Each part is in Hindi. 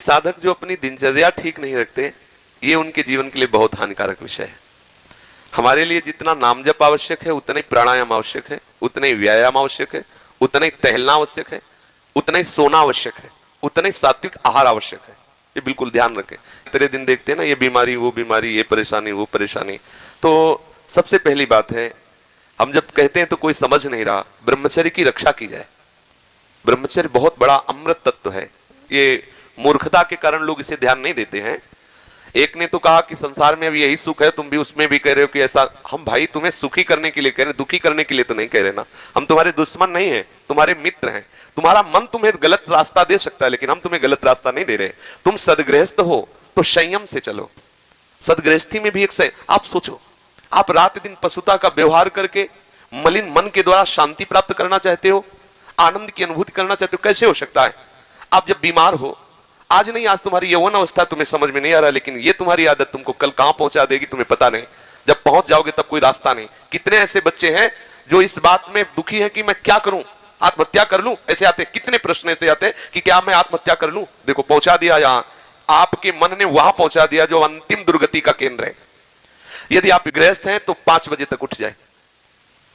साधक जो अपनी दिनचर्या ठीक नहीं रखते, ये उनके जीवन के लिए बहुत हानिकारक विषय है। हमारे लिए जितना नाम जप आवश्यक है, उतना ही प्राणायाम आवश्यक है, उतना ही व्यायाम आवश्यक है, उतना ही टहलना आवश्यक है, उतना ही सोना आवश्यक है, उतना ही सात्विक आहार आवश्यक है। ये बिल्कुल ध्यान रखें। तेरे दिन देखते हैं ना, ये बीमारी वो बीमारी, ये परेशानी वो परेशानी। तो सबसे पहली बात है, हम जब कहते हैं तो कोई समझ नहीं रहा, ब्रह्मचर्य की रक्षा की जाए। ब्रह्मचर्य बहुत बड़ा अमृत तत्व है। ये मूर्खता के कारण लोग इसे ध्यान नहीं देते हैं। एक ने तो कहा कि संसार में अब यही सुख है, तुम भी उसमें भी कह रहे हो कि ऐसा। हम भाई तुम्हें सुखी करने के लिए कह रहे हैं, दुखी करने के लिए तो नहीं कह रहे ना। हम तुम्हारे दुश्मन नहीं है, तुम्हारे मित्र हैं। तुम्हारा मन तुम्हें गलत रास्ता दे सकता है, लेकिन हम तुम्हें गलत रास्ता नहीं दे रहे। तुम सदगृहस्थ हो तो संयम से चलो। सदगृहस्थी में भी एक आप सोचो, आप रात दिन पशुता का व्यवहार करके मलिन मन के द्वारा शांति प्राप्त करना चाहते हो, आनंद की अनुभूति करना चाहते हो, कैसे हो सकता है? आप जब बीमार हो, आज नहीं, आज तुम्हारी यौवन अवस्था तुम्हें समझ में नहीं आ रहा, लेकिन ये तुम्हारी आदत तुमको कल कहां पहुंचा देगी तुम्हें पता नहीं। जब पहुंच जाओगे तब कोई रास्ता नहीं। कितने ऐसे बच्चे हैं जो इस बात में दुखी हैं कि मैं क्या करूं, आत्महत्या कर लूं, ऐसे आते। कितने प्रश्न ऐसे आते हैं कि क्या मैं आत्महत्या कर लूं? देखो पहुंचा दिया, यहां आपके मन ने वहां पहुंचा दिया जो अंतिम दुर्गति का केंद्र है। यदि आप गृहस्थ हैं तो 5 बजे तक उठ जाए,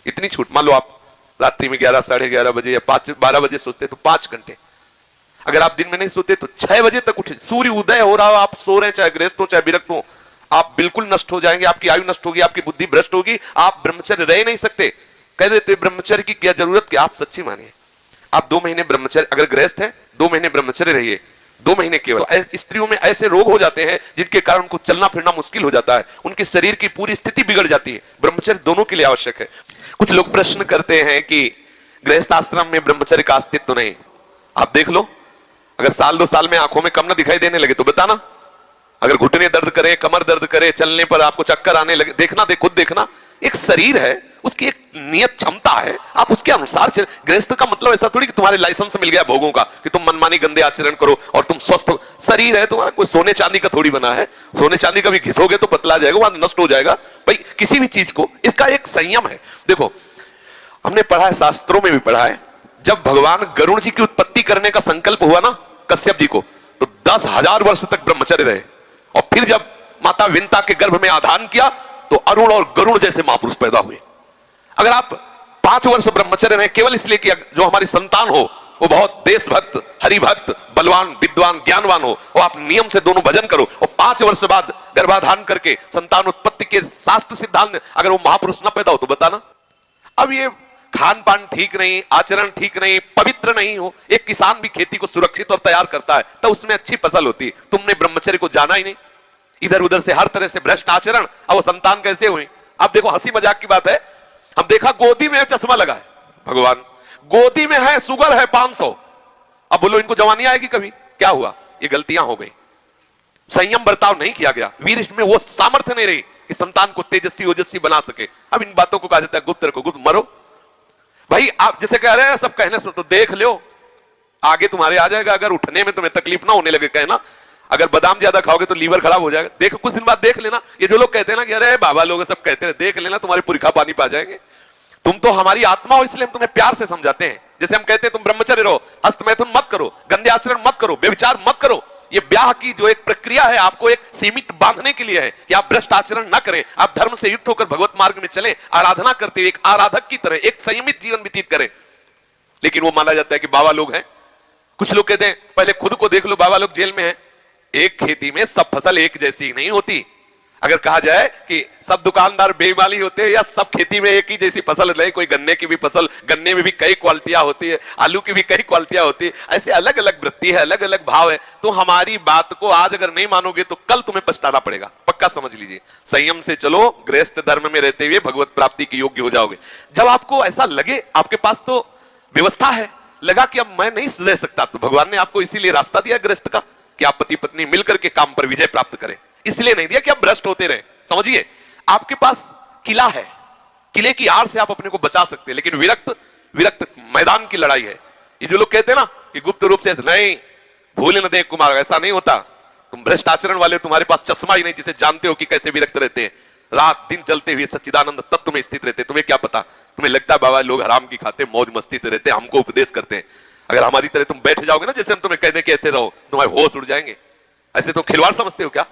इतनी छूट। मान लो आप रात्रि में 11, साढ़े 11 बजे या 12 बजे सोते तो 5 घंटे। अगर आप दिन में नहीं सोते तो 6 बजे तक उठे। सूर्य उदय हो रहा हो, आप सो रहे हैं, चाहे गृहस्थ हो चाहे विरक्त हो, आप बिल्कुल नष्ट हो जाएंगे, आपकी आयु नष्ट होगी, आपकी बुद्धि भ्रष्ट होगी, आप ब्रह्मचर्य रह नहीं सकते। कह देते ब्रह्मचर्य की क्या जरूरत, क्या आप सच्ची मानिए। आप 2 महीने ब्रह्मचर्य, अगर गृहस्थ है 2 महीने ब्रह्मचर्य रहिए, 2 महीने केवल। स्त्रियों में ऐसे रोग हो जाते हैं जिनके कारण उनको चलना फिरना मुश्किल हो जाता है, उनके शरीर की पूरी स्थिति बिगड़ जाती है। ब्रह्मचर्य दोनों के लिए आवश्यक है। कुछ लोग प्रश्न करते हैं कि गृहस्थ आश्रम में ब्रह्मचर्य का अस्तित्व तो नहीं। आप देख लो, अगर साल 2 साल में आंखों में कम ना दिखाई देने लगे तो बताना। अगर घुटने दर्द करे, कमर दर्द करे, चलने पर आपको चक्कर आने लगे, देखना, खुद देखना। एक शरीर है, उसकी एक नियत क्षमता है, आप उसके अनुसार चल। गृहस्थ का मतलब ऐसा थोड़ी कि तुम्हारे लाइसेंस मिल गया भोगों का कि तुम मनमानी गंदे आचरण करो और तुम स्वस्थ। शरीर है तुम्हारा, कोई सोने चांदी का थोड़ी बना है। सोने चांदी का भी घिसोगे तो पतला जाएगा, वहां नष्ट हो जाएगा। भाई किसी भी चीज को, इसका एक संयम है। देखो हमने पढ़ा है, शास्त्रों में भी पढ़ा है, जब भगवान गरुड़ जी की उत्पत्ति करने का संकल्प हुआ ना कश्यप जी को, तो 10,000 वर्ष तक ब्रह्मचर्य रहे। और फिर जब माता विंता के गर्भ में आधान किया तो अरुण और गरुड़ जैसे महापुरुष पैदा हुए। अगर आप 5 वर्ष ब्रह्मचर्य रहे केवल इसलिए कि जो हमारी संतान हो वो बहुत देशभक्त, हरिभक्त, बलवान, विद्वान, ज्ञानवान हो, और आप नियम से दोनों भजन करो, और 5 वर्ष बाद गर्भाधान करके संतान उत्पत्ति के शास्त्र सिद्धांत, अगर वो महापुरुष न पैदा हो तो बताना। अब ये खान पान ठीक नहीं, आचरण ठीक नहीं, पवित्र नहीं हो। एक किसान भी खेती को सुरक्षित और तैयार करता है तो उसमें अच्छी फसल होती है। तुमने ब्रह्मचर्य को जाना ही नहीं, इधर उधर से हर तरह से भ्रष्ट आचरण, अब वो संतान कैसे हुई? अब देखो हंसी मजाक की बात है, हम देखा गोदी में चश्मा लगा है, भगवान गोदी में है, शुगर है 500। अब बोलो इनको जवानी आएगी कभी? क्या हुआ? ये गलतियां हो गई, संयम बर्ताव नहीं किया गया, वीर में वो सामर्थ्य नहीं रही कि संतान को तेजस्वी ओजस्वी बना सके। अब इन बातों को कहा जाता है गुप्त रखो, गुप्त मरो। भाई आप जैसे कह रहे हैं सब कहने सुनो, तो देख लो आगे तुम्हारे आ जाएगा। अगर उठने में तुम्हें तकलीफ ना होने लगे, कहना अगर बादाम ज्यादा खाओगे तो लीवर खराब हो जाएगा। देखो कुछ दिन बाद देख लेना। ये जो लोग कहते हैं ना कि अरे बाबा लोग सब कहते हैं, देख लेना तुम्हारे पुरखा पानी पा जाएंगे। तुम तो हमारी आत्मा हो, इसलिए हम तुम्हें प्यार से समझाते हैं। जैसे हम कहते हैं तुम ब्रह्मचर्य रहो, हस्तमैथुन मत करो, गंदे आचरण मत करो, व्यभिचार मत करो। ये ब्याह की जो एक प्रक्रिया है आपको एक सीमित बांधने के लिए है कि आप भ्रष्ट आचरण न करें, आप धर्म से युक्त होकर भगवत मार्ग में चलें, आराधना करते हुए एक आराधक की तरह एक संयमित जीवन व्यतीत करें। लेकिन वो माना जाता है कि बाबा लोग हैं। कुछ लोग कहते हैं पहले खुद को देख लो, बाबा लोग जेल में हैं। एक खेती में सब फसल एक जैसी नहीं होती। अगर कहा जाए कि सब दुकानदार बेईमानी होते हैं या सब खेती में एक ही जैसी फसल नहीं, कोई गन्ने की भी फसल, गन्ने में भी कई क्वालिटियां होती है, आलू की भी कई क्वालिटियां होती है, ऐसे अलग अलग वृत्ति है, अलग अलग भाव है। तो हमारी बात को आज अगर नहीं मानोगे तो कल तुम्हें पछताना पड़ेगा, पक्का समझ लीजिए। संयम से चलो, गृहस्थ धर्म में रहते हुए भगवत प्राप्ति के योग्य हो जाओगे। जब आपको ऐसा लगे, आपके पास तो व्यवस्था है, लगा कि अब मैं नहीं रह सकता, तो भगवान ने आपको इसीलिए रास्ता दिया गृहस्थ का कि आप पति पत्नी मिलकर के काम पर विजय प्राप्त करें। इसलिए नहीं दिया कि आप भ्रष्ट होते रहे। समझिए, आपके पास किला है, किले की आड़ से आप अपने को बचा सकते हैं, लेकिन विरक्त मैदान की लड़ाई है। ये जो लोग कहते हैं ना कि गुप्त रूप से नहीं, भूल न दे कुमार, ऐसा नहीं होता। तुम भ्रष्ट आचरण वाले, तुम्हारे पास चश्मा ही नहीं जिसे जानते हो कि कैसे विरक्त रहते हैं, रात दिन चलते हुए सच्चिदानंद तत्व में स्थित रहते। तुम्हें क्या पता? तुम्हें लगता है बाबा लोग हराम की खाते मौज मस्ती से रहते हैं, हमको उपदेश करते हैं। अगर हमारी तरह तुम बैठ जाओगे ना, जैसे हम तुम्हें कह दें कि ऐसे रहो, तुम्हारे होश उड़ जाएंगे। ऐसे तो खिलवाड़ समझते हो क्या?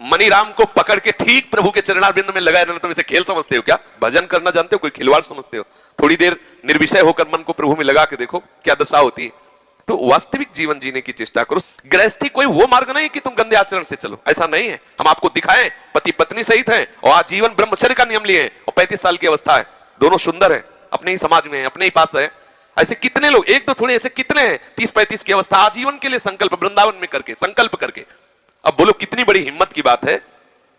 मनीराम को पकड़ के ठीक प्रभु के चरणारविंद में लगाए रहना, तुम इसे खेल समझते हो क्या? भजन करना जानते हो, कोई खिलवाड़ समझते हो? थोड़ी देर निर्विषय होकर मन को प्रभु में लगा के देखो क्या दशा होती है। तो वास्तविक जीवन जीने की चेष्टा करो। गृहस्थी कोई वो मार्ग नहीं कि तुम गंदे आचरण से चलो, ऐसा नहीं है। हम आपको दिखाएं, पति पत्नी सहित हैं और आजीवन ब्रह्मचर्य का नियम लिए हैं और 35 साल की अवस्था है, दोनों सुंदर है, अपने ही समाज में है, अपने ही पास है। ऐसे कितने लोग, एक दो थोड़े, ऐसे कितने हैं 30-35 की अवस्था आजीवन के लिए संकल्प वृंदावन में करके, संकल्प करके। अब बोलो कितनी बड़ी हिम्मत की बात है